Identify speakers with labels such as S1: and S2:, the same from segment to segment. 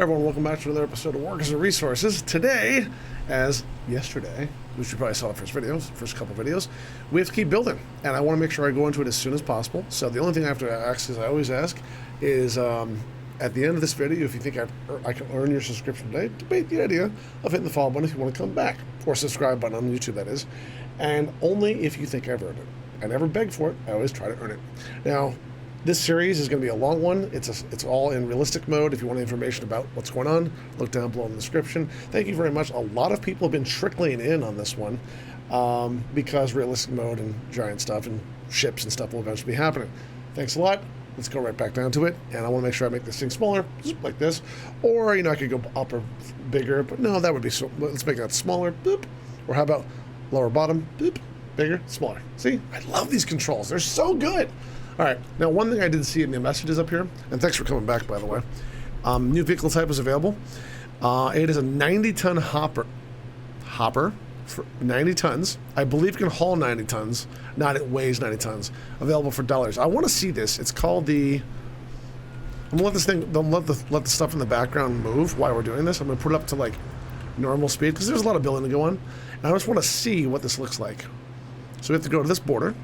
S1: Everyone, welcome back to another episode of Workers and Resources. Today, as yesterday, which you probably saw the first couple videos, we have to keep building, and I want to make sure I go into it as soon as possible. So the only thing I have to ask, as I always ask, is at the end of this video, if you think I can earn your subscription today, debate the idea of hitting the follow button if you want to come back, or subscribe button on YouTube, that is, and only if you think I've earned it. I never beg for it. I always try to earn it. Now, this series is going to be a long one. It's all in realistic mode. If you want information about what's going on, look down below in the description. Thank you very much. A lot of people have been trickling in on this one because realistic mode and giant stuff and ships and stuff will eventually be happening. Thanks a lot. Let's go right back down to it. And I want to make sure I make this thing smaller, like this. Or, I could go up or bigger, but no, that would be so. Let's make that smaller. Boop. Or how about lower bottom? Boop. Bigger, smaller. See? I love these controls. They're so good. All right, now one thing I did see in the messages up here, and thanks for coming back, by the way. New vehicle type is available. It is a 90-ton hopper for 90 tons. I believe it can haul 90 tons, not it weighs 90 tons. Available for $. I want to see this. It's called the. I'm gonna let this thing. Don't let the stuff in the background move while we're doing this. I'm gonna put it up to like normal speed because there's a lot of building to go on, and I just want to see what this looks like. So we have to go to this border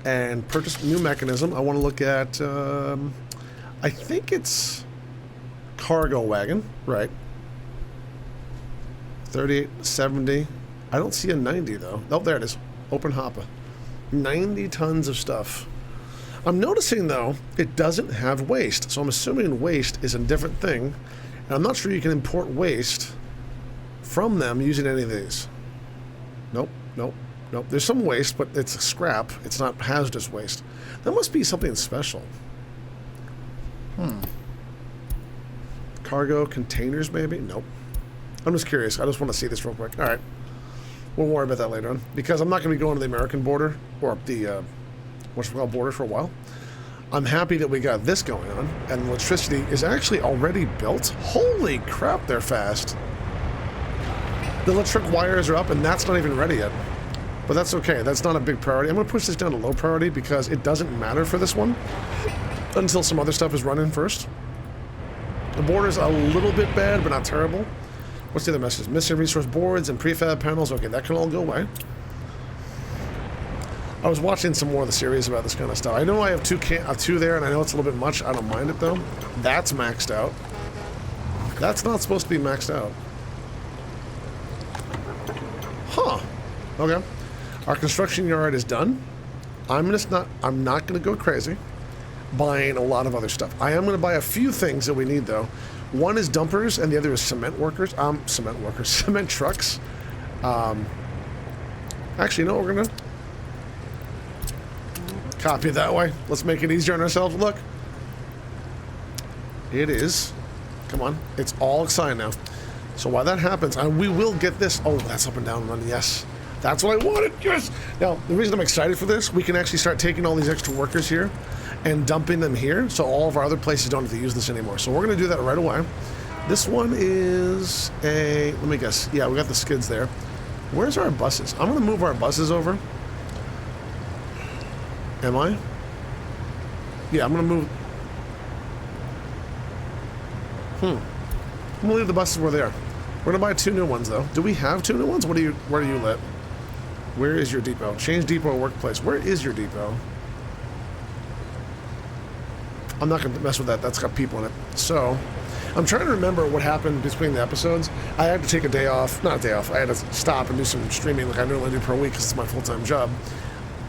S1: and purchase a new mechanism. I want to look at, I think it's cargo wagon, right? 3870. I don't see a 90 though. Oh, there it is. Open hopper. 90 tons of stuff. I'm noticing though, it doesn't have waste. So I'm assuming waste is a different thing. And I'm not sure you can import waste from them using any of these. Nope, nope. Nope, there's some waste, but it's scrap. It's not hazardous waste. That must be something special. Cargo containers, maybe? Nope. I'm just curious. I just want to see this real quick. All right. We'll worry about that later on. Because I'm not going to be going to the American border, or the, border for a while. I'm happy that we got this going on, and electricity is actually already built. Holy crap, they're fast. The electric wires are up, and that's not even ready yet. But that's okay. That's not a big priority. I'm going to push this down to low priority because it doesn't matter for this one until some other stuff is running first. The border's a little bit bad, but not terrible. What's the other message? Missing resource boards and prefab panels. Okay, that can all go away. I was watching some more of the series about this kind of stuff. I know I have two there, and I know it's a little bit much. I don't mind it, though. That's maxed out. That's not supposed to be maxed out. Huh. Okay. Our construction yard is done. I'm not going to go crazy buying a lot of other stuff. I am going to buy a few things that we need though. One is dumpers and the other is cement trucks. Actually, no, we're going to copy it that way. Let's make it easier on ourselves. Look. It is. Come on. It's all exciting now. So while that happens, and we will get this. Oh, that's up and down running. Yes. That's what I wanted, yes! Now, the reason I'm excited for this, we can actually start taking all these extra workers here and dumping them here, so all of our other places don't have to use this anymore. So we're going to do that right away. This one is a, let me guess, yeah, we got the skids there. Where's our buses? I'm going to move our buses over. Am I? Yeah, I'm going to move. I'm going to leave the buses where they are. We're going to buy 2 new ones, though. Do we have 2 new ones? Where do you lit? Where is your depot? Change depot workplace. Where is your depot? I'm not going to mess with that. That's got people in it. So, I'm trying to remember what happened between the episodes. I had to take a day off. Not a day off. I had to stop and do some streaming like I normally do per week because it's my full-time job.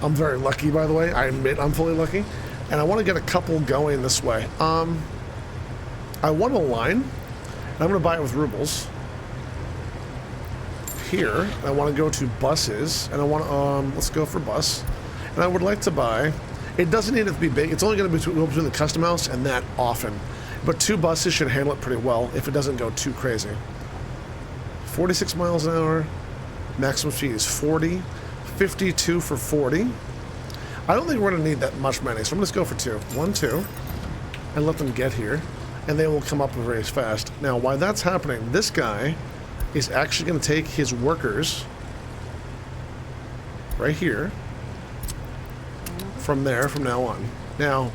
S1: I'm very lucky, by the way. I admit I'm fully lucky. And I want to get a couple going this way. I want a line. And I'm going to buy it with rubles. Here, I want to go to buses, and I want to, let's go for bus, and I would like to buy, it doesn't need it to be big, it's only going to be between the custom house and that often, but 2 buses should handle it pretty well if it doesn't go too crazy. 46 miles an hour, maximum speed is 40, 52 for 40. I don't think we're going to need that much money, so I'm going to go for 2. 1, 2, and let them get here, and they will come up very fast. Now, while that's happening, this guy is actually going to take his workers right here from now on. Now,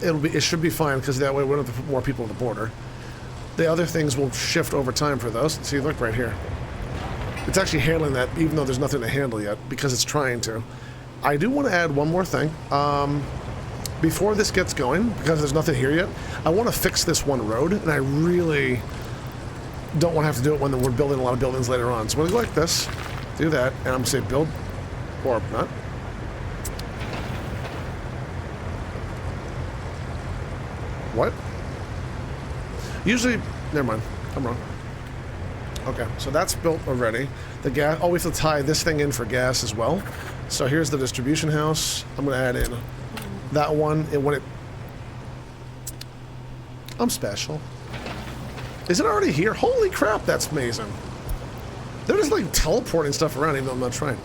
S1: it should be fine because that way we don't have to put more people at the border. The other things will shift over time for those. See, look right here. It's actually handling that even though there's nothing to handle yet because it's trying to. I do want to add one more thing. Before this gets going, because there's nothing here yet, I want to fix this one road, and I really don't want to have to do it when we're building a lot of buildings later on. So I'm going to go like this, do that, and I'm going to say build, or not. What? Usually, never mind, I'm wrong. Okay, so that's built already. The gas, oh, we have to tie this thing in for gas as well. So here's the distribution house. I'm going to add in that one, and when it... I'm special. Is it already here? Holy crap, that's amazing. They're just like teleporting stuff around even though I'm not trying.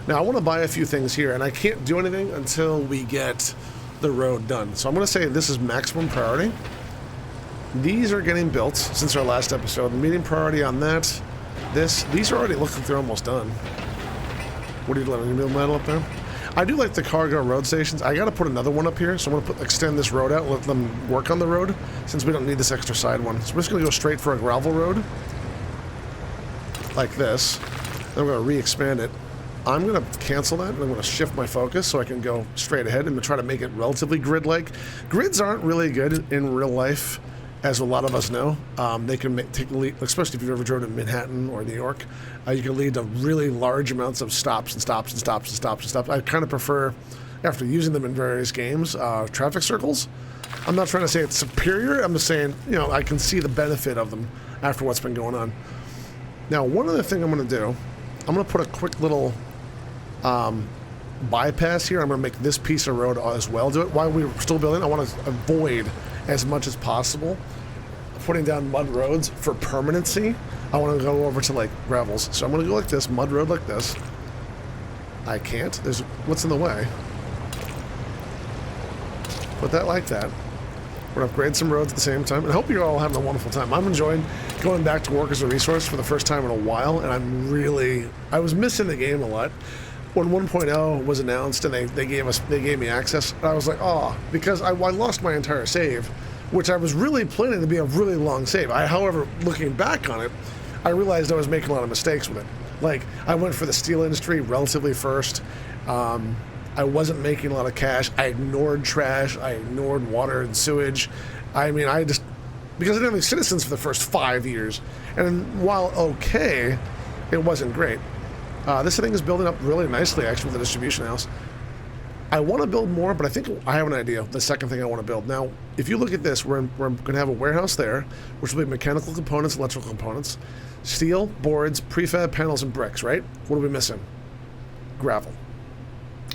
S1: Now I want to buy a few things here, and I can't do anything until we get the road done. So I'm going to say this is maximum priority. These are getting built since our last episode. Medium priority on that. These are already looking like they're almost done. What are you doing? Your metal up there? I do like the cargo road stations. I got to put another one up here, so I'm going to extend this road out, let them work on the road, since we don't need this extra side one. So we're just going to go straight for a gravel road, like this. Then we're going to re-expand it. I'm going to cancel that, and I'm going to shift my focus so I can go straight ahead and try to make it relatively grid-like. Grids aren't really good in real life, as a lot of us know. They can take the lead, especially if you've ever driven in Manhattan or New York. You can lead to really large amounts of stops and stops and stops and stops and stops. I kind of prefer, after using them in various games, traffic circles. I'm not trying to say it's superior. I'm just saying, you know, I can see the benefit of them after what's been going on. Now, one other thing I'm going to do, I'm going to put a quick little bypass here. I'm going to make this piece of road as well do it. While we're still building, I want to avoid as much as possible putting down mud roads for permanency. I want to go over to like gravels. So I'm going to go like this, mud road like this. I can't. There's what's in the way. Put that like that. We're going to upgrade some roads at the same time. And I hope you're all having a wonderful time. I'm enjoying going back to work as a resource for the first time in a while. And I was missing the game a lot. When 1.0 was announced and they gave me access, I was like, oh, because I lost my entire save, which I was really planning to be a really long save. However, looking back on it, I realized I was making a lot of mistakes with it. Like, I went for the steel industry relatively first. I wasn't making a lot of cash. I ignored trash. I ignored water and sewage. I mean, because I didn't have any citizens for the first 5 years. And while okay, it wasn't great. This thing is building up really nicely, actually, with the distribution house. I want to build more, but I think I have an idea of the second thing I want to build. Now, if you look at this, we're going to have a warehouse there, which will be mechanical components, electrical components, steel, boards, prefab panels, and bricks, right? What are we missing? Gravel.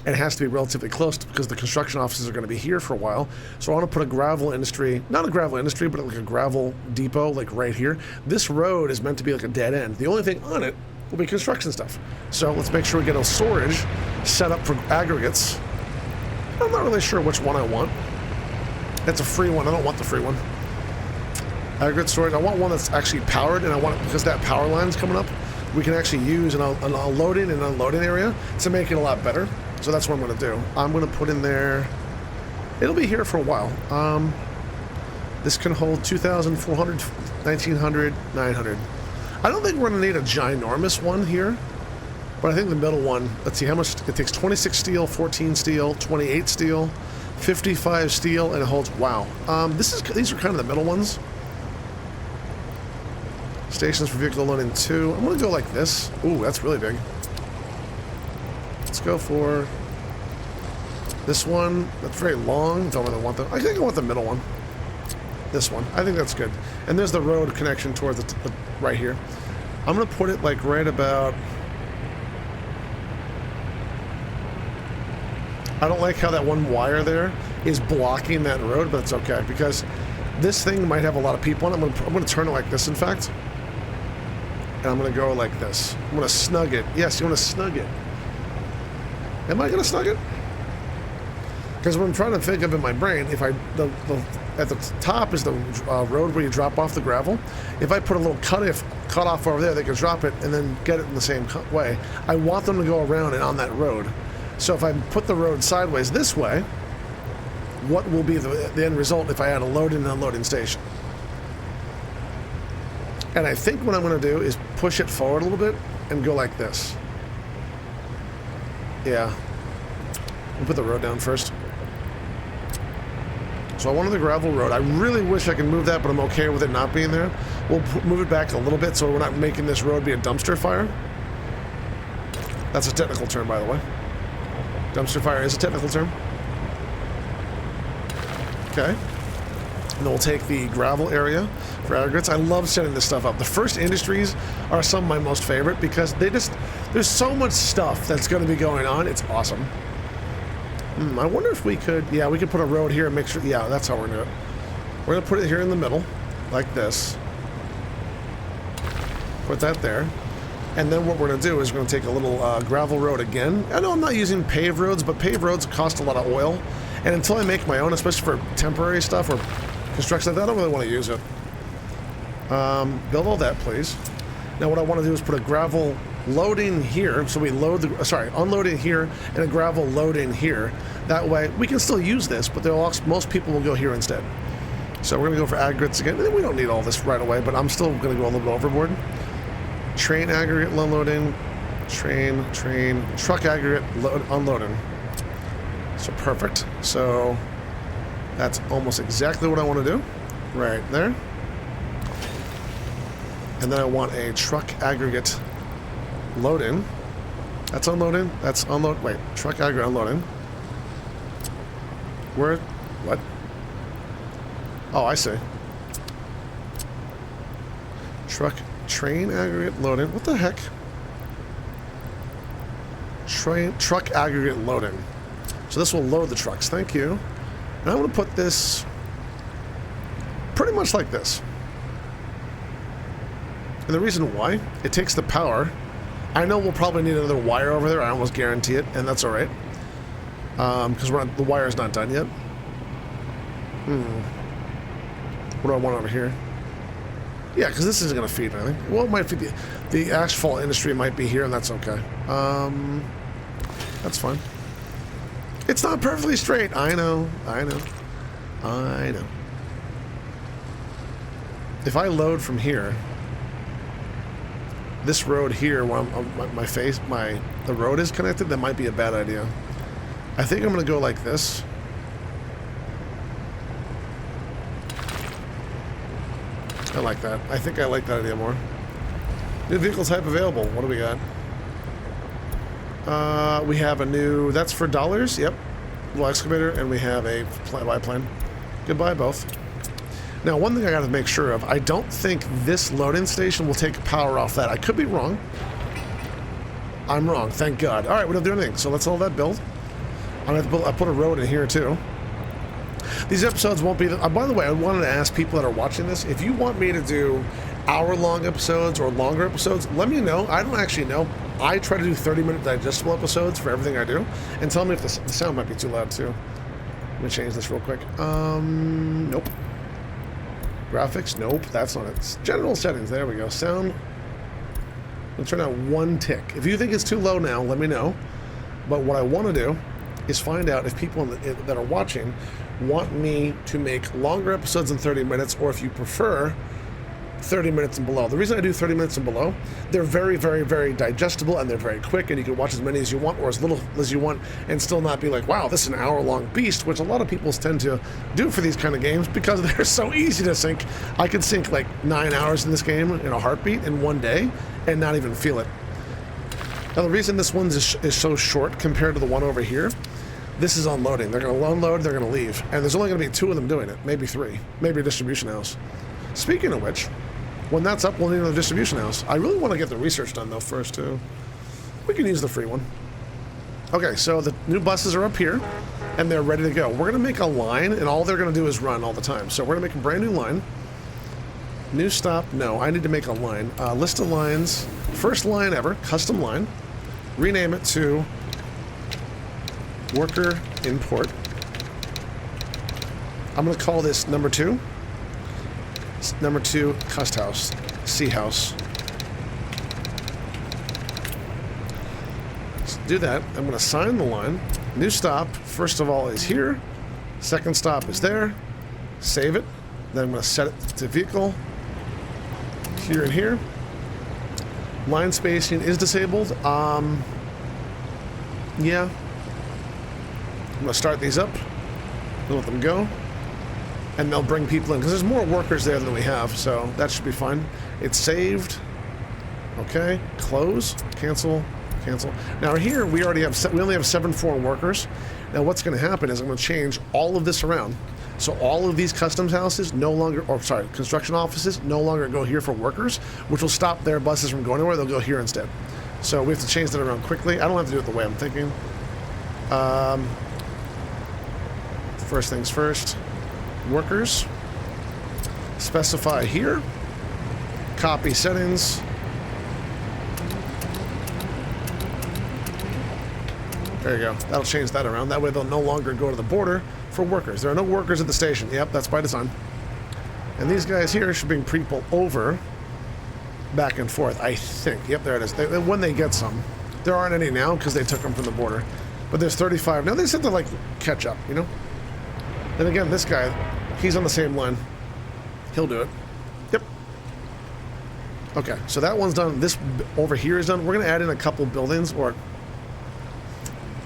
S1: It has to be relatively close because the construction offices are going to be here for a while. So I want to put a gravel industry, not a gravel industry, but like a gravel depot, like right here. This road is meant to be like a dead end. The only thing on it will be construction stuff. So let's make sure we get a storage set up for aggregates. I'm not really sure which one I want. It's a free one. I don't want the free one. Aggregate storage. I want one that's actually powered, and I want it because that power line's coming up. We can actually use an loading and unloading area to make it a lot better. So that's what I'm going to do. I'm going to put in there. It'll be here for a while. This can hold 2,400, 1,900, 900. I don't think we're going to need a ginormous one here, but I think the middle one, let's see how much, it takes 26 steel, 14 steel, 28 steel, 55 steel, and it holds, wow. These are kind of the middle ones. Stations for vehicle loading 2. I'm going to go like this. Ooh, that's really big. Let's go for this one. That's very long. Don't really want that. I think I want the middle one. This one. I think that's good. And there's the road connection towards the right here. I'm going to put it like right about... I don't like how that one wire there is blocking that road, but it's okay because this thing might have a lot of people on it. I'm going to turn it like this, in fact. And I'm going to go like this. I'm going to snug it. Yes, you want to snug it. Am I going to snug it? Because what I'm trying to think of in my brain, if at the top is the road where you drop off the gravel. If I put a little cut off over there, they can drop it and then get it in the same way. I want them to go around and on that road. So if I put the road sideways this way, what will be the end result if I add a loading and unloading station. And I think what I'm going to do is push it forward a little bit and go like this. Yeah. We'll put the road down first. So I wanted the gravel road. I really wish I could move that, but I'm okay with it not being there. We'll move it back a little bit so we're not making this road be a dumpster fire. That's a technical term, by the way. Dumpster fire is a technical term. Okay. And then we'll take the gravel area for aggregates. I love setting this stuff up. The first industries are some of my most favorite because there's so much stuff that's going to be going on. It's awesome. I wonder if we could, yeah, we could put a road here and make sure, yeah, that's how we're going to do it. We're going to put it here in the middle, like this. Put that there. And then what we're going to do is we're going to take a little gravel road again. I know I'm not using paved roads, but paved roads cost a lot of oil. And until I make my own, especially for temporary stuff or construction, I don't really want to use it. Build all that, please. Now what I want to do is put a gravel loading here, so we load the, unloading here and a gravel loading here. That way we can still use this, but most people will go here instead. So we're going to go for aggregates again. We don't need all this right away, but I'm still going to go a little bit overboard. Train aggregate unloading, train, truck aggregate unloading. So perfect. So that's almost exactly what I want to do. Right there. And then I want a truck aggregate load-in. That's unloading. That's unload. Wait, truck aggregate unloading. Where? What? Oh, I see. Train aggregate loading. What the heck? Truck aggregate loading. So this will load the trucks. Thank you. And I'm going to put this pretty much like this. And the reason why, it takes the power. I know we'll probably need another wire over there. I almost guarantee it, and that's all right. Because the wire is not done yet. What do I want over here? Yeah, because this isn't going to feed anything. Well, it might feed the asphalt industry might be here, and that's okay. That's fine. It's not perfectly straight. I know. If I load from here, this road here, where the road is connected, that might be a bad idea. I think I'm going to go like this. I like that. I think I like that idea more. New vehicle type available. What do we got? We have a new, that's for dollars. Yep. Little excavator, and we have a biplane. Goodbye, both. Now, one thing I got to make sure of, I don't think this loading station will take power off that. I could be wrong. I'm wrong, thank God. All right, we don't do anything, so let's let that build. I put a road in here, too. These episodes won't be... by the way, I wanted to ask people that are watching this, if you want me to do hour-long episodes or longer episodes, let me know. I don't actually know. I try to do 30-minute digestible episodes for everything I do, and tell me if the sound might be too loud, too. Let me change this real quick. Nope. Graphics? Nope, that's not it. General settings, there we go. Sound. I'll turn out one tick. If you think it's too low now, let me know. But what I want to do is find out if people that are watching want me to make longer episodes than 30 minutes, or if you prefer 30 minutes and below. The reason I do 30 minutes and below, they're very, very, very digestible, and they're very quick, and you can watch as many as you want or as little as you want and still not be like, wow, this is an hour-long beast, which a lot of people tend to do for these kind of games because they're so easy to sink. I could sink like 9 hours in this game in a heartbeat in one day and not even feel it. Now, the reason this one is so short compared to the one over here, this is unloading. They're going to unload, they're going to leave, and there's only going to be 2 of them doing it, maybe 3, maybe a distribution house. Speaking of which, when that's up, we'll need another distribution house. I really want to get the research done, though, first, too. We can use the free one. Okay, so the new buses are up here, and they're ready to go. We're going to make a line, and all they're going to do is run all the time. So we're going to make a brand new line. New stop, no, I need to make a line. List of lines, first line ever, custom line. Rename it to worker import. I'm going to call this number 2. Number 2, Cust House, C House. Let's do that. I'm going to sign the line. New stop, first of all, is here. Second stop is there. Save it. Then I'm going to set it to vehicle. Here and here. Line spacing is disabled. Yeah. I'm going to start these up. Let them go. And they'll bring people in. Because there's more workers there than we have. So that should be fine. It's saved. Okay. Close. Cancel. Cancel. Now here we only have 7 foreign workers. Now what's going to happen is I'm going to change all of this around. So all of these customs houses no longer, or sorry, construction offices no longer go here for workers, which will stop their buses from going anywhere. They'll go here instead. So we have to change that around quickly. I don't have to do it the way I'm thinking. First things first. Workers. Specify here. Copy settings. There you go. That'll change that around. That way they'll no longer go to the border for workers. There are no workers at the station. Yep, that's by design. And these guys here should bring people over back and forth, I think. Yep, there it is. When they get some. There aren't any now because they took them from the border. But there's 35. Now they said to like catch up, you know? And again, this guy, he's on the same line. He'll do it. Yep. Okay, so that one's done. This over here is done. We're going to add in a couple buildings or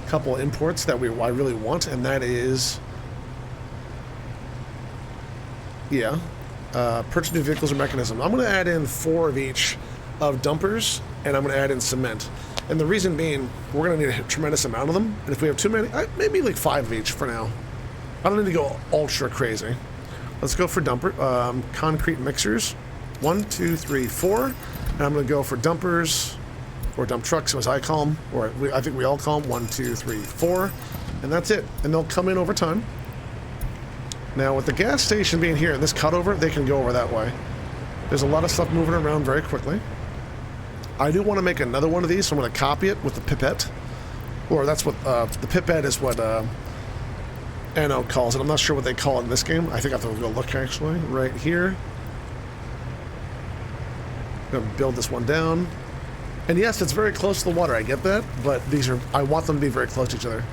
S1: couple imports that I really want, and that is, yeah, purchase new vehicles or mechanism. I'm going to add in 4 of each of dumpers, and I'm going to add in cement. And the reason being, we're going to need a tremendous amount of them, and if we have too many, maybe like 5 of each for now. I don't need to go ultra crazy. Let's go for dumper, concrete mixers. 1, 2, 3, 4, and I'm going to go for dumpers. Or dump trucks, as I call them, or I think we all call them. 1, 2, 3, 4, and that's it. And they'll come in over time. Now, with the gas station being here and this cutover, they can go over that way. There's a lot of stuff moving around very quickly. I do want to make another one of these, so I'm going to copy it with the pipette. Or that's what, the pipette is what NO calls it. I'm not sure what they call it in this game. I think I have to go look, actually, right here. I'm going to build this one down. And yes, it's very close to the water, I get that, but I want them to be very close to each other.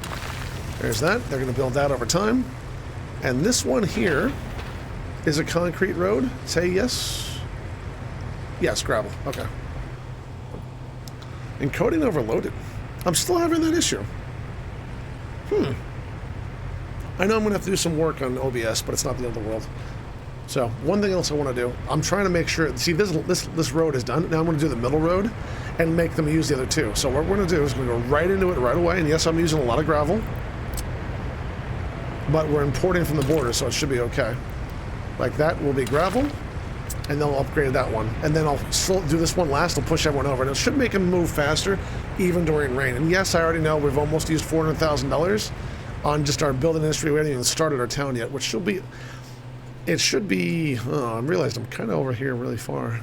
S1: There's that. They're going to build that over time. And this one here is a concrete road. Say yes. Yes, gravel. Okay. Encoding overloaded. I'm still having that issue. I know I'm going to have to do some work on OBS, but it's not the end of the world. So, one thing else I want to do, I'm trying to make sure, see this road is done, now I'm going to do the middle road and make them use the other two. So what we're going to do is we're going to go right into it right away, and yes, I'm using a lot of gravel, but we're importing from the border, so it should be okay. Like that will be gravel, and then I'll upgrade that one. And then I'll still do this one last, I'll push everyone over, and it should make them move faster, even during rain. And yes, I already know we've almost used $400,000 on just our building industry. We haven't even started our town yet, which should be... It should be... Oh, I realized I'm kind of over here really far.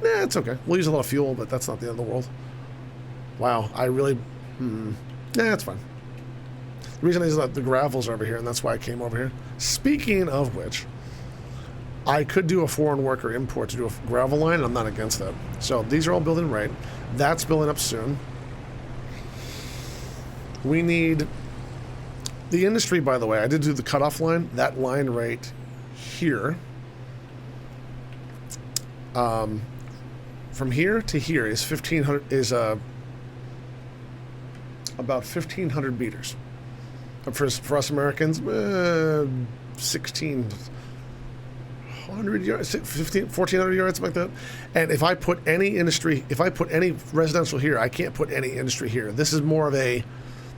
S1: Nah, it's okay. We'll use a lot of fuel, but that's not the end of the world. Wow, I really... Nah, it's fine. The reason is that the gravel's over here, and that's why I came over here. Speaking of which, I could do a foreign worker import to do a gravel line, and I'm not against that. So these are all building right. That's building up soon. We need... The industry, by the way, I did do the cutoff line. That line right here, from here to here is 1,500 is about 1,500 meters. For us Americans, 1,600 yards, 1,400 yards, something like that. And if I put any industry, if I put any residential here, I can't put any industry here. This is more of a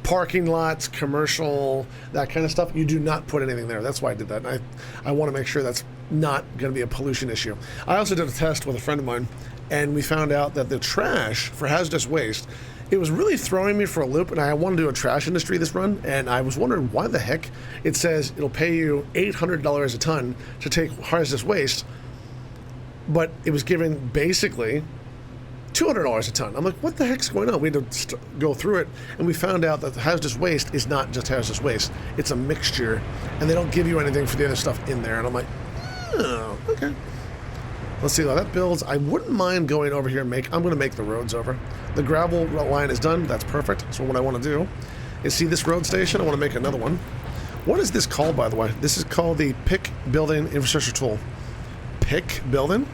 S1: parking lots, commercial, that kind of stuff. You do not put anything there. That's why I did that. And I want to make sure that's not going to be a pollution issue. I also did a test with a friend of mine, and we found out that the trash for hazardous waste, it was really throwing me for a loop, and I wanted to do a trash industry this run, and I was wondering why the heck it says it'll pay you $800 a ton to take hazardous waste, but it was giving basically $200 a ton. I'm like, what the heck's going on? We had to go through it, and we found out that the hazardous waste is not just hazardous waste. It's a mixture, and they don't give you anything for the other stuff in there. And I'm like, oh, okay. Let's see how that builds. I wouldn't mind going over here and I'm going to make the roads over. The gravel line is done. That's perfect. So what I want to do is see this road station. I want to make another one. What is this called, by the way? This is called the Pick Building Infrastructure Tool. Pick Building?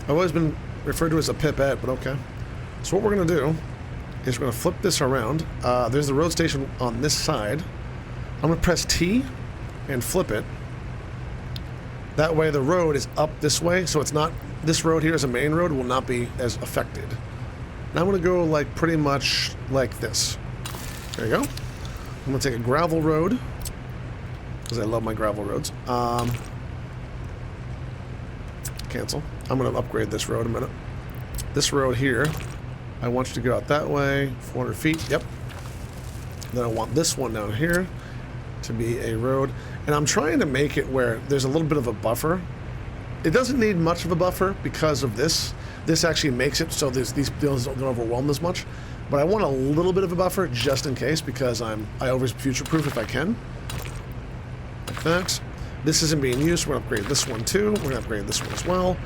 S1: I've always been referred to as a pipette, but okay. So what we're going to do is we're going to flip this around. There's the road station on this side. I'm going to press T and flip it. That way the road is up this way, so it's not, this road here is a main road, will not be as affected. Now I'm going to go like pretty much like this. There you go. I'm going to take a gravel road, because I love my gravel roads. Cancel. I'm going to upgrade this road in a minute. This road here, I want you to go out that way, 400 feet, yep. Then I want this one down here to be a road. And I'm trying to make it where there's a little bit of a buffer. It doesn't need much of a buffer because of this. This actually makes it so these buildings don't overwhelm as much. But I want a little bit of a buffer just in case, because I always future-proof if I can. Like that. This isn't being used. We're going to upgrade this one too. We're going to upgrade this one as well.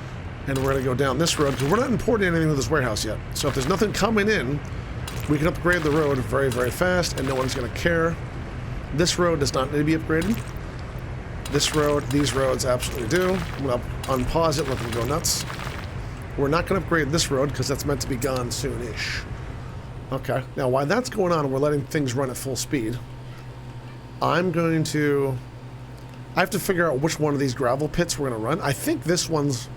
S1: And we're going to go down this road because we're not importing anything to this warehouse yet. So if there's nothing coming in, we can upgrade the road very, very fast and no one's going to care. This road does not need to be upgraded. This road, these roads absolutely do. I'm going to unpause it, let them go nuts. We're not going to upgrade this road because that's meant to be gone soon-ish. Okay, now while that's going on and we're letting things run at full speed, I have to figure out which one of these gravel pits we're going to run. I think this one's,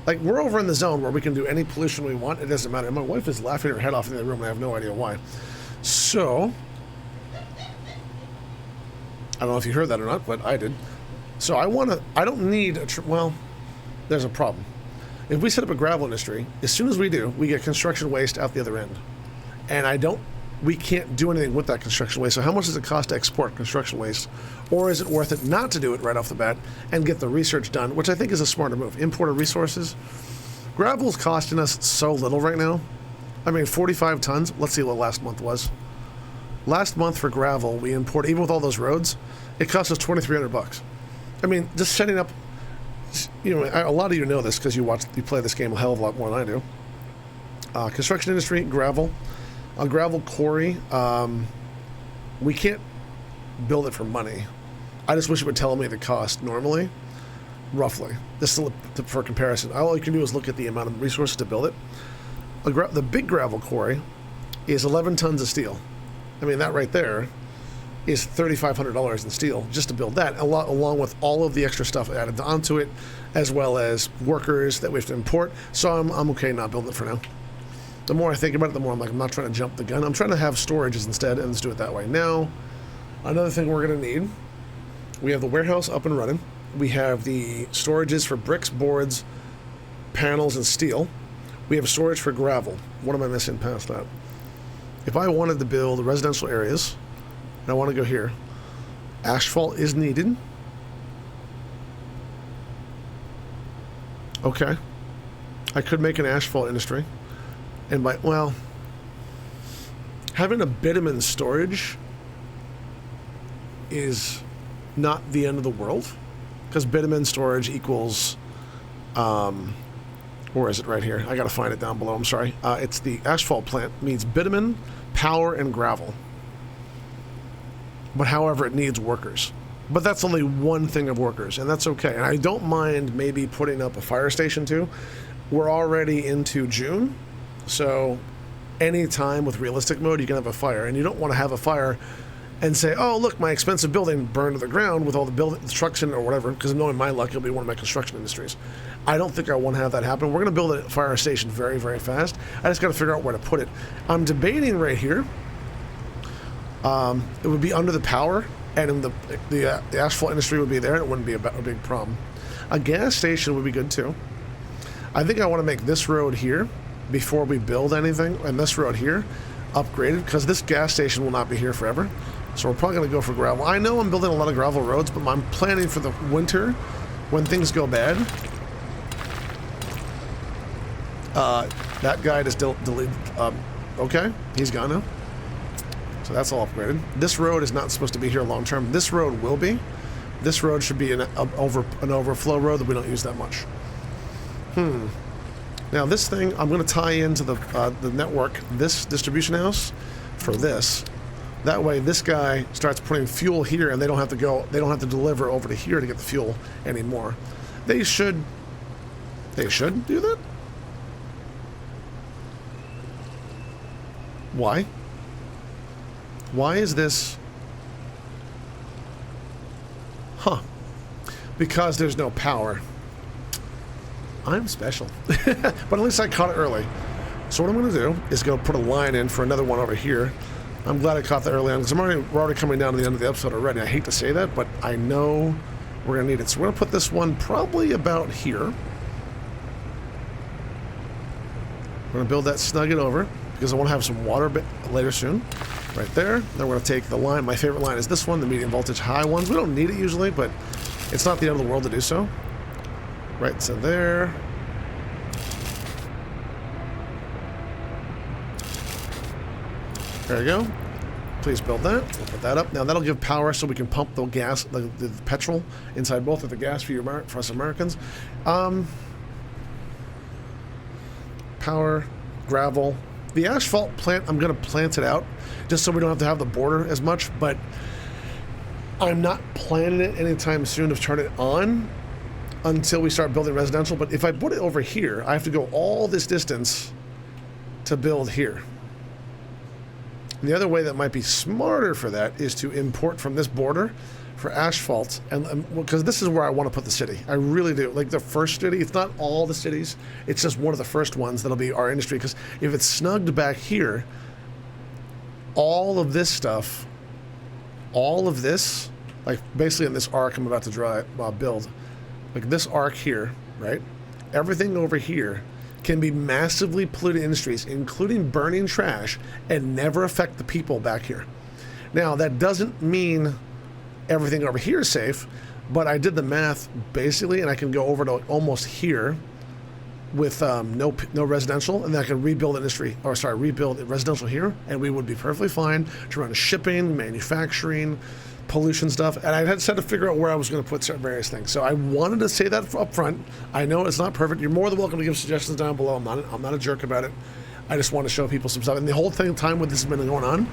S1: like, we're over in the zone where we can do any pollution we want. It doesn't matter. My wife is laughing her head off in the room and I have no idea why. So, I don't know if you heard that or not, but I did. So I don't need well, there's a problem. If we set up a gravel industry, as soon as we do, we get construction waste out the other end. And we can't do anything with that construction waste. So how much does it cost to export construction waste? Or is it worth it not to do it right off the bat and get the research done, which I think is a smarter move. Imported resources. Gravel's costing us so little right now. I mean, 45 tons. Let's see what last month was. Last month for gravel, we imported, even with all those roads, it cost us $2,300. I mean, just setting up, you know, a lot of you know this because you play this game a hell of a lot more than I do. Construction industry, gravel. A gravel quarry, we can't build it for money. I just wish it would tell me the cost normally, roughly. This is for comparison. All you can do is look at the amount of resources to build it. The big gravel quarry is 11 tons of steel. I mean, that right there is $3,500 in steel just to build that, along with all of the extra stuff added onto it, as well as workers that we have to import. So I'm okay not building it for now. The more I think about it, the more I'm like, I'm not trying to jump the gun. I'm trying to have storages instead, and let's do it that way. Now, another thing we're going to need, we have the warehouse up and running. We have the storages for bricks, boards, panels, and steel. We have storage for gravel. What am I missing past that? If I wanted to build residential areas, and I want to go here, asphalt is needed. Okay. I could make an asphalt industry. And having a bitumen storage is not the end of the world, because bitumen storage equals, where is it right here? I got to find it down below. I'm sorry. It's the asphalt plant needs bitumen, power, and gravel. But however, it needs workers. But that's only one thing of workers, and that's okay. And I don't mind maybe putting up a fire station too. We're already into June. So any time with realistic mode, you can have a fire. And you don't want to have a fire and say, oh, look, my expensive building burned to the ground with all the trucks in it or whatever, because knowing my luck, it'll be one of my construction industries. I don't think I want to have that happen. We're going to build a fire station very, very fast. I just got to figure out where to put it. I'm debating right here. It would be under the power, and in the asphalt industry would be there, and it wouldn't be a big problem. A gas station would be good, too. I think I want to make this road here before we build anything, and this road here upgraded, because this gas station will not be here forever. So we're probably going to go for gravel. I know I'm building a lot of gravel roads, but I'm planning for the winter when things go bad. That guy just deleted. Okay, he's gone now. So that's all upgraded. This road is not supposed to be here long term. This road will be. This road should be an overflow road that we don't use that much. Now this thing, I'm going to tie into the network, this distribution house, for this. That way, this guy starts putting fuel here, and they don't have to go. They don't have to deliver over to here to get the fuel anymore. They should. They should do that. Why? Why is this? Huh? Because there's no power. I'm special, but at least I caught it early. So what I'm going to do is go put a line in for another one over here. I'm glad I caught that early on because we're already coming down to the end of the episode already. I hate to say that, but I know we're going to need it. So we're going to put this one probably about here. We're going to build that, snug it over, because I want to have some water later soon. Right there. Then we're going to take the line. My favorite line is this one, the medium voltage high ones. We don't need it usually, but it's not the end of the world to do so. Right, so there. There you go. Please build that. We'll put that up. Now that'll give power so we can pump the gas, the petrol inside both of the gas for us Americans. Power, gravel. The asphalt plant, I'm going to plant it out just so we don't have to have the border as much, but I'm not planning it anytime soon to turn it on until we start building residential. But if I put it over here, I have to go all this distance to build here. And the other way that might be smarter for that is to import from this border for asphalt, and because this is where I want to put the city. I really do. Like the first city, it's not all the cities, it's just one of the first ones that'll be our industry, because if it's snugged back here, all of this stuff, all of this, like basically in this arc I'm about to build, like this arc here, right? Everything over here can be massively polluted industries, including burning trash, and never affect the people back here. Now, that doesn't mean everything over here is safe, but I did the math basically, and I can go over to almost here with no residential, and then I can rebuild rebuild residential here, and we would be perfectly fine to run shipping, manufacturing, pollution stuff. And I had to figure out where I was going to put certain various things. So I wanted to say that up front. I know it's not perfect. You're more than welcome to give suggestions down below. I'm not a jerk about it. I just want to show people some stuff. And the whole time with this has been going on,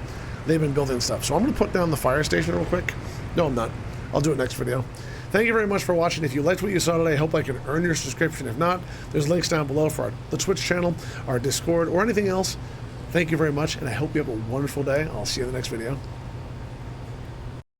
S1: they've been building stuff. So I'm going to put down the fire station real quick. No, I'm not. I'll do it next video. Thank you very much for watching. If you liked what you saw today, I hope I can earn your subscription. If not, there's links down below for the Twitch channel, our Discord, or anything else. Thank you very much, and I hope you have a wonderful day. I'll see you in the next video.